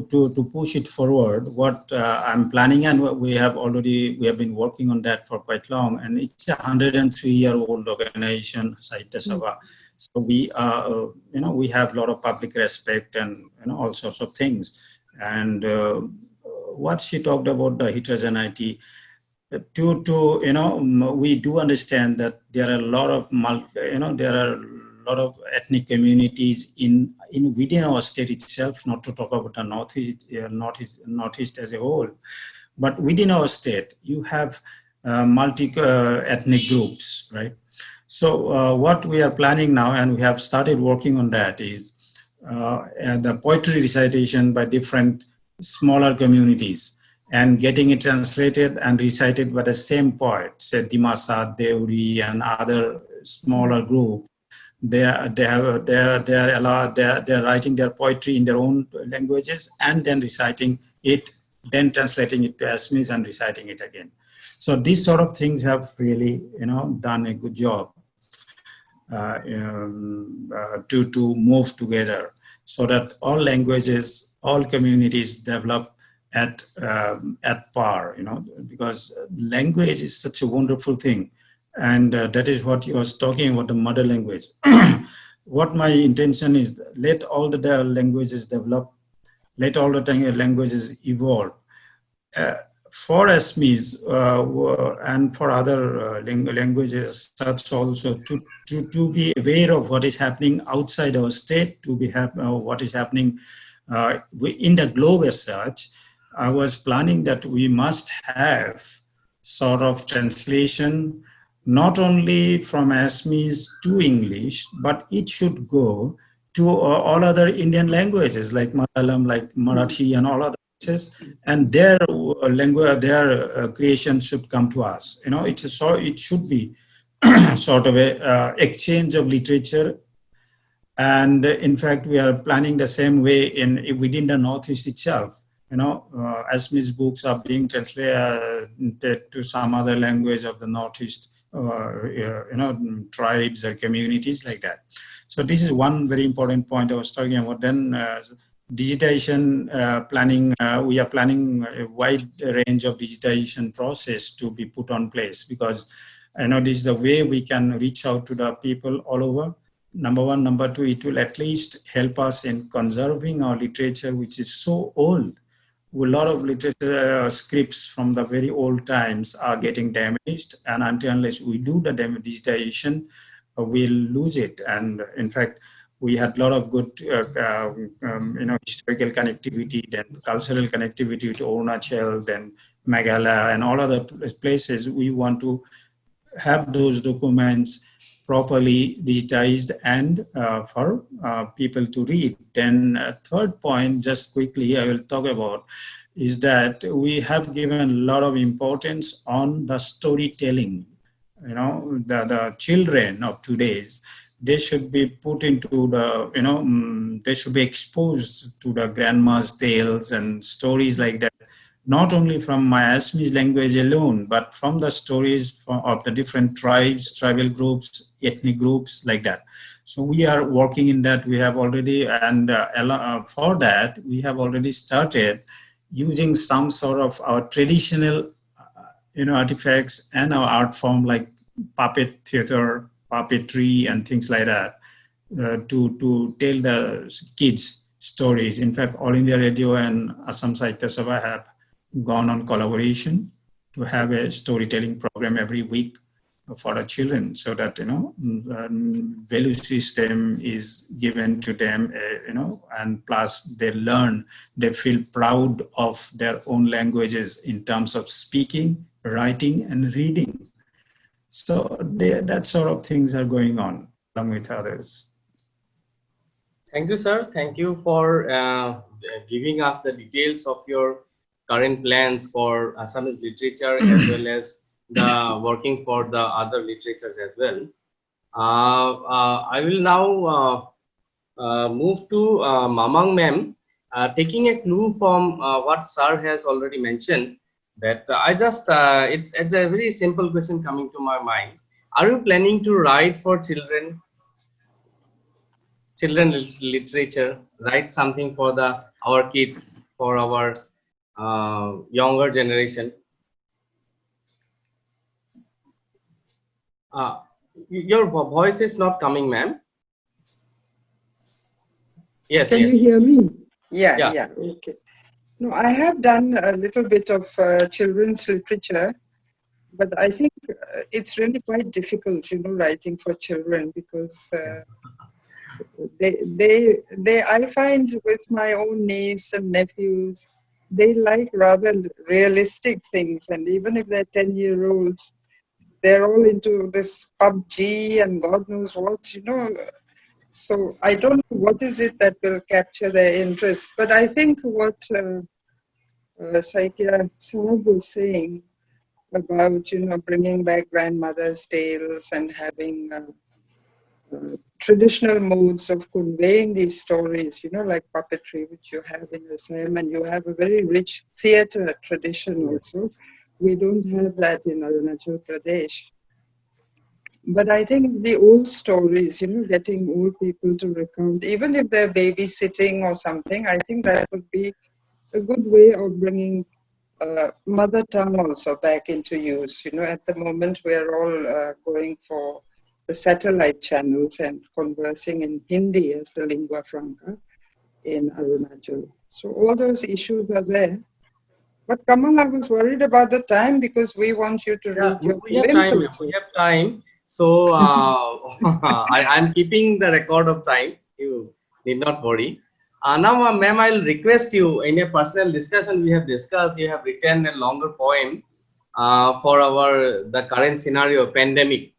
Speaker 4: push it forward, what I'm planning, and we have been working on that for quite long, and it's a 103-year-old organization, Sahitya Sabha. So we we have a lot of public respect and all sorts of things. And what she talked about the heterogeneity, we do understand that there are a lot of ethnic communities in within our state itself. Not to talk about the northeast as a whole, but within our state, you have multi ethnic groups, right? So what we are planning now, and we have started working on that, is the poetry recitation by different smaller communities, and getting it translated and recited by the same poet, say Dimasa, Deuri, and other smaller group. They are writing their poetry in their own languages and then reciting it, then translating it to Assamese and reciting it again. So these sort of things have really done a good job to move together, so that all languages, all communities develop at par, because language is such a wonderful thing. And that is what you was talking about, the mother language. What my intention is, let all the languages develop, let all the languages evolve. For Assamese and for other languages, such also to be aware of what is happening outside our state, to be what is happening in the globe as such. I was planning that we must have sort of translation, not only from Assamese to English, but it should go to all other Indian languages like Malayalam, like Marathi, and all other places, and their language, their creation should come to us. It should be sort of a exchange of literature. And in fact, we are planning the same way within the Northeast itself. Assamese books are being translated to some other language of the Northeast, tribes or communities like that. So this is one very important point I was talking about. Then digitization planning, we are planning a wide range of digitization process to be put on place, because this is the way we can reach out to the people all over. Number one. Number two, it will at least help us in conserving our literature, which is so old. A lot of literature scripts from the very old times are getting damaged, and unless we do the digitization, we'll lose it. And in fact, we had a lot of good, historical connectivity, then cultural connectivity to Arunachal, then Meghalaya, and all other places. We want to have those documents properly digitized and for people to read. Then third point, just quickly, I will talk about, is that we have given a lot of importance on the storytelling. The children of today's, they should be put into the, they should be exposed to the grandma's tales and stories like that, not only from my Assamese language alone, but from the stories of the different tribes, tribal groups, ethnic groups like that. So we are working in that. We have already, and for that, we have already started using some sort of our traditional, artifacts and our art form like puppet theater, puppetry, and things like that, to tell the kids stories. In fact, All India Radio and Assam Sahitya Sabha have gone on collaboration to have a storytelling program every week for the children, so that value system is given to them, and plus they learn, they feel proud of their own languages in terms of speaking, writing, and reading. So that sort of things are going on along with others.
Speaker 2: Thank you, sir. Thank you for giving us the details of your current plans for Assamese literature as well as the working for the other literatures as well. I will now move to Mamang ma'am, taking a clue from what sir has already mentioned. That it's a very simple question coming to my mind. Are you planning to write for children literature, write something for the our kids, for our younger generation? uh, your voice is not coming, ma'am. Yes,
Speaker 3: Can you
Speaker 2: yes.
Speaker 3: hear me? Yeah,
Speaker 2: Yeah.
Speaker 3: yeah, okay. No, I have done a little bit of children's literature, but I think it's really quite difficult, writing for children because I find with my own niece and nephews, they like rather realistic things, and even if they're 10-year-olds, they're all into this PUBG and God knows what. So I don't know what is it that will capture their interest, but I think what Saikia Saab was saying about, bringing back grandmother's tales and having traditional modes of conveying these stories, like puppetry, which you have in Assam, and you have a very rich theatre tradition also. We don't have that in Arunachal Pradesh. But I think the old stories, getting old people to recount, even if they're babysitting or something, I think that would be a good way of bringing mother tongue also back into use. At the moment we're all going for the satellite channels and conversing in Hindi as the lingua franca in Arunachal. So all those issues are there. But Kamal, I was worried about the time because we want you to read your
Speaker 2: We have
Speaker 3: poems
Speaker 2: time, ma'am.
Speaker 3: also.
Speaker 2: We have time. So I'm keeping the record of time. You need not worry. Now, ma'am, I'll request you in a personal discussion. We have discussed. You have written a longer poem for the current scenario, pandemic.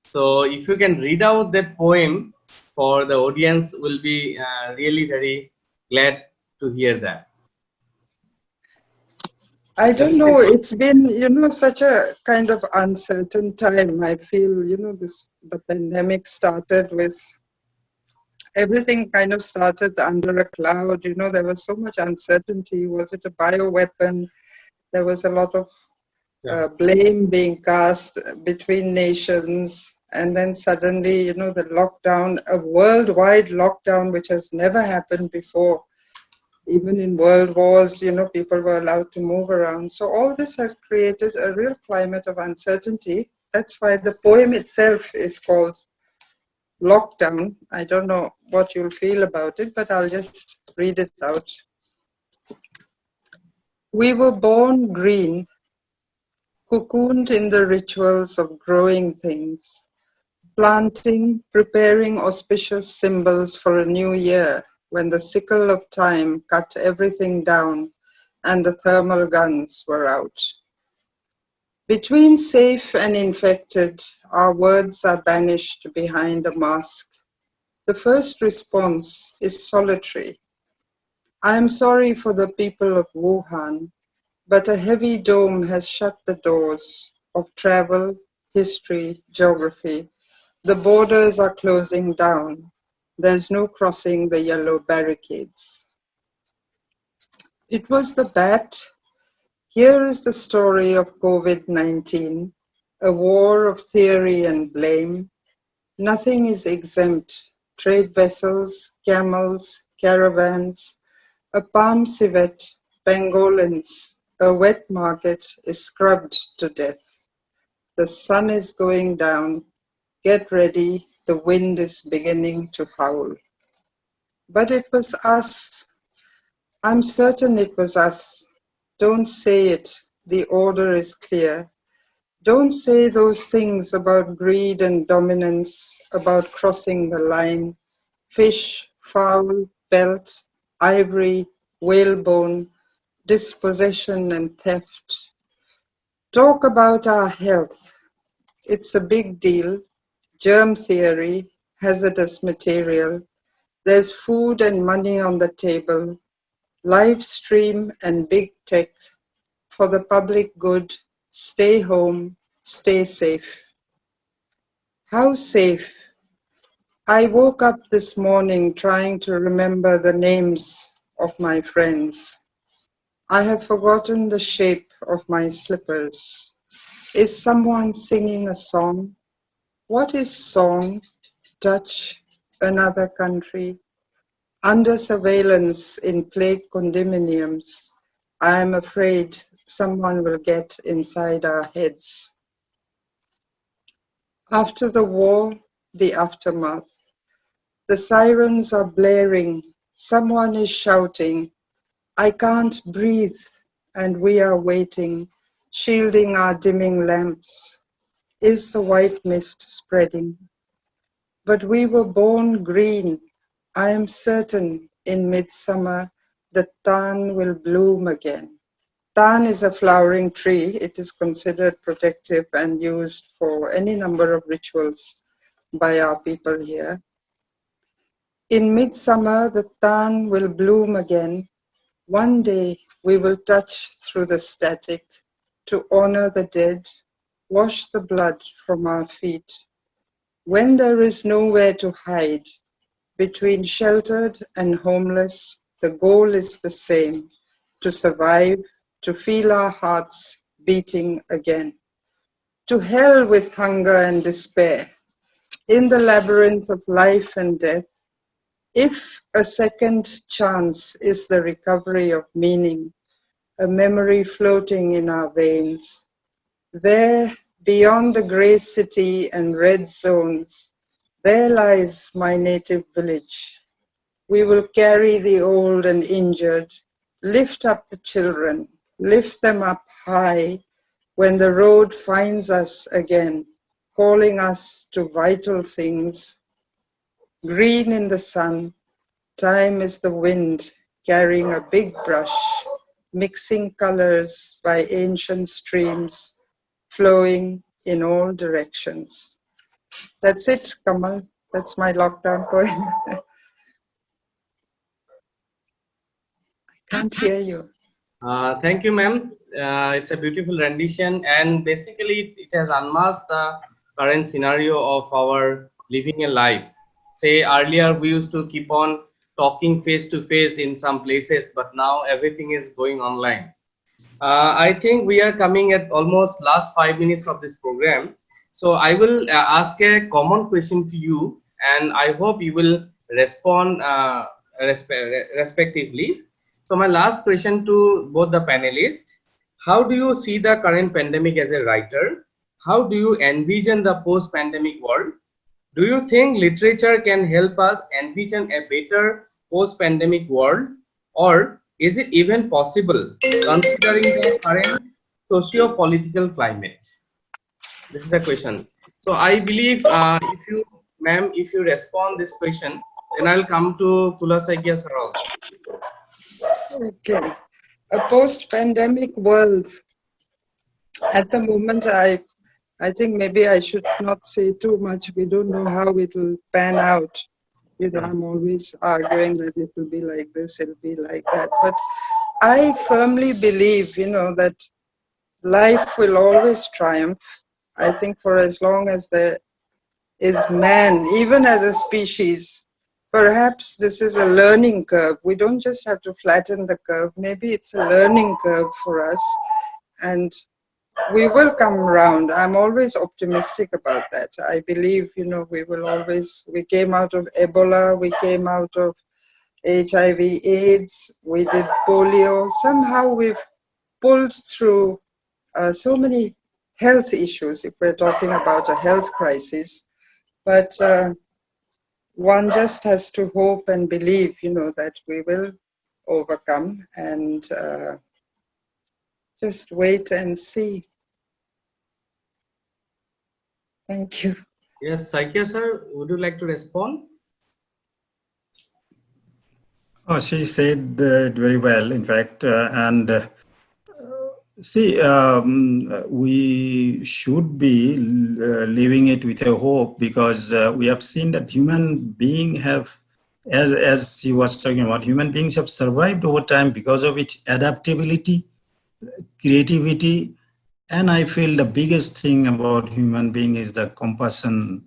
Speaker 2: So if you can read out that poem for the audience, will be really very glad to hear that.
Speaker 3: I don't know. It's been, such a kind of uncertain time. I feel, the pandemic started with everything kind of started under a cloud. There was so much uncertainty. Was it a bioweapon? There was a lot of blame being cast between nations. And then suddenly, the lockdown, a worldwide lockdown, which has never happened before. Even in world wars, people were allowed to move around. So all this has created a real climate of uncertainty. That's why the poem itself is called Lockdown. I don't know what you'll feel about it, but I'll just read it out. We were born green, cocooned in the rituals of growing things, planting, preparing auspicious symbols for a new year, when the sickle of time cut everything down and the thermal guns were out. Between safe and infected, our words are banished behind a mask. The first response is solitary. I am sorry for the people of Wuhan, but a heavy dome has shut the doors of travel, history, geography. The borders are closing down. There's no crossing the yellow barricades. It was the bat. Here is the story of COVID-19, a war of theory and blame. Nothing is exempt. Trade vessels, camels, caravans, a palm civet, pangolins, a wet market is scrubbed to death. The sun is going down. Get ready, the wind is beginning to howl. But it was us. I'm certain it was us. Don't say it. The order is clear. Don't say those things about greed and dominance, about crossing the line. Fish, fowl, belt, ivory, whalebone, dispossession and theft. Talk about our health. It's a big deal. Germ theory, hazardous material. There's food and money on the table, live stream and big tech for the public good. Stay home, stay safe. How safe? I woke up this morning trying to remember the names of my friends. I have forgotten the shape of my slippers. Is someone singing a song? What is song? Touch another country. Under surveillance in plague condominiums, I am afraid someone will get inside our heads. After the war, the aftermath. The sirens are blaring. Someone is shouting, I can't breathe, and we are waiting, shielding our dimming lamps. Is the white mist spreading? But we were born green. I am certain in midsummer the tan will bloom again. Tan is a flowering tree. It is considered protective and used for any number of rituals by our people here. In midsummer, the tan will bloom again. One day we will touch through the static to honor the dead, wash the blood from our feet. When there is nowhere to hide, between sheltered and homeless, the goal is the same, to survive, to feel our hearts beating again. To hell with hunger and despair. In the labyrinth of life and death, if a second chance is the recovery of meaning, a memory floating in our veins, there, beyond the grey city and red zones, there lies my native village. We will carry the old and injured, lift up the children, lift them up high when the road finds us again, calling us to vital things. Green in the sun, time is the wind carrying a big brush, mixing colors by ancient streams, flowing in all directions. That's it, Kamal. That's my lockdown poem. Can't hear you.
Speaker 2: Thank you, ma'am. It's a beautiful rendition, and basically it has unmasked the current scenario of our living a life. Say earlier we used to keep on talking face to face in some places, but now everything is going online. I think we are coming at almost last 5 minutes of this program. So I will ask a common question to you, and I hope you will respond respectively. So my last question to both the panelists: how do you see the current pandemic as a writer? How do you envision the post-pandemic world? Do you think literature can help us envision a better post-pandemic world? Or is it even possible considering the current socio-political climate? This is the question. So I believe if you, ma'am, if you respond this question, then I'll come to Kuladhar Saikia sir also.
Speaker 3: Okay. A post-pandemic world. At the moment, I think maybe I should not say too much. We don't know how it will pan out. You know, I'm always arguing that it will be like this, it'll be like that. But I firmly believe, you know, that life will always triumph. I think for as long as there is man, even as a species, perhaps this is a learning curve. We don't just have to flatten the curve. Maybe it's a learning curve for us. And we will come around. I'm always optimistic about that. I believe, you know, we came out of Ebola, we came out of HIV AIDS, we did polio. Somehow we've pulled through so many health issues, if we're talking about a health crisis. But one just has to hope and believe, you know, that we will overcome and just wait and see. Thank you.
Speaker 2: Yes, Saikia sir, would you like to respond?
Speaker 4: Oh, she said it very well, in fact, see, we should be living it with a hope, because we have seen that human beings have as he was talking about, human beings have survived over time because of its adaptability, creativity, and I feel the biggest thing about human being is the compassion,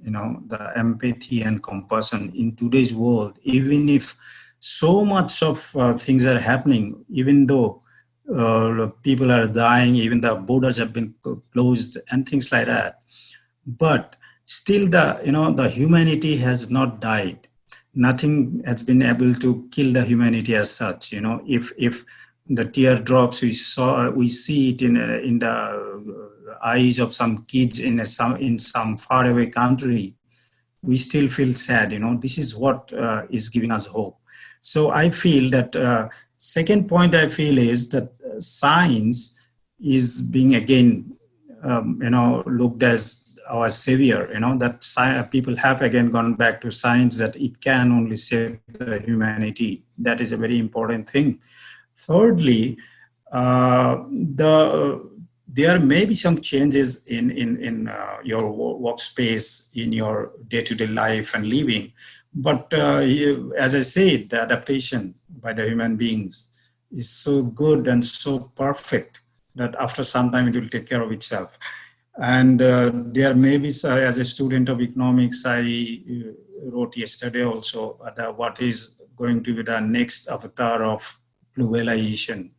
Speaker 4: the empathy and compassion in today's world. Even if so much of things are happening, even though people are dying, even the borders have been closed and things like that, but still the humanity has not died. Nothing has been able to kill the humanity as such. If the teardrops we see it in the eyes of some kids in some faraway country, we still feel sad. This is what is giving us hope. So I feel that second point I feel is that science is being again looked as our savior. That people have again gone back to science, that it can only save the humanity. That is a very important thing. Thirdly, there may be some changes in your workspace, in your day-to-day life and living, but as I said, the adaptation by the human beings is so good and so perfect that after some time it will take care of itself. And there may be, as a student of economics, I wrote yesterday also what is going to be the next avatar of globalization.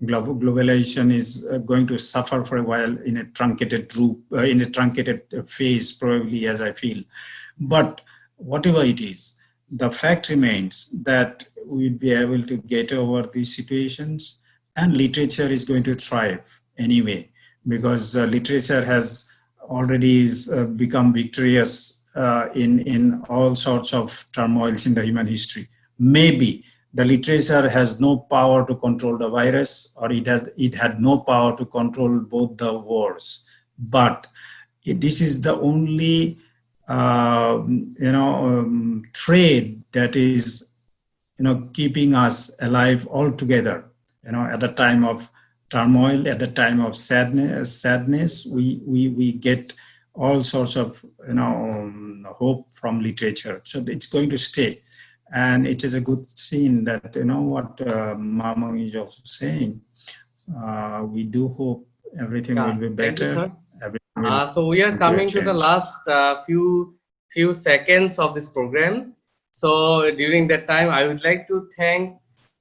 Speaker 4: Globalization is going to suffer for a while in a truncated phase, probably, as I feel. But whatever it is, the fact remains that we'll be able to get over these situations, and literature is going to thrive anyway, because literature has already become victorious in all sorts of turmoils in the human history. Maybe the literature has no power to control the virus, or it had no power to control both the wars. But this is the only trade that is keeping us alive all together. At the time of turmoil, at the time of sadness, we get all sorts of hope from literature. So it's going to stay. And it is a good scene that, what Mamang is also saying. We do hope everything will be better.
Speaker 2: So we are coming to the last few seconds of this program. So during that time, I would like to thank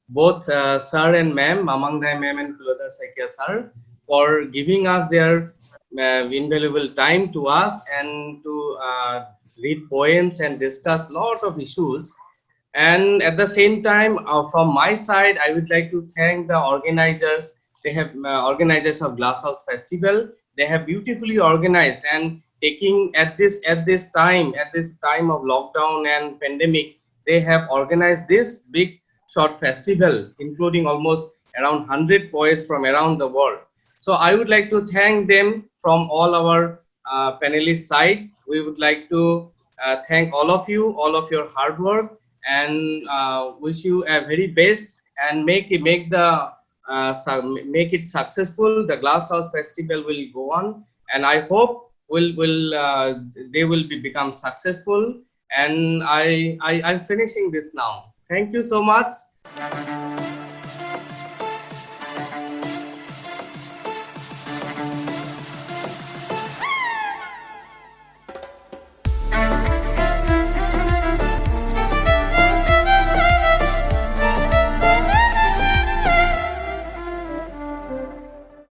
Speaker 2: both sir and ma'am, Mamang Dai ma'am and Kuladhar Saikia sir, for giving us their invaluable time to us and to read poems and discuss a lot of issues. And at the same time, from my side, I would like to thank the organizers. They have organizers of Glasshouse Festival. They have beautifully organized, and taking at this time of lockdown and pandemic, they have organized this big short festival, including almost around 100 poets from around the world. So I would like to thank them from all our panelists side. We would like to thank all of you, all of your hard work, and wish you a very best, and make it successful. The Glasshouse Festival will go on, and I hope they will become successful. And I'm finishing this now. Thank you so much.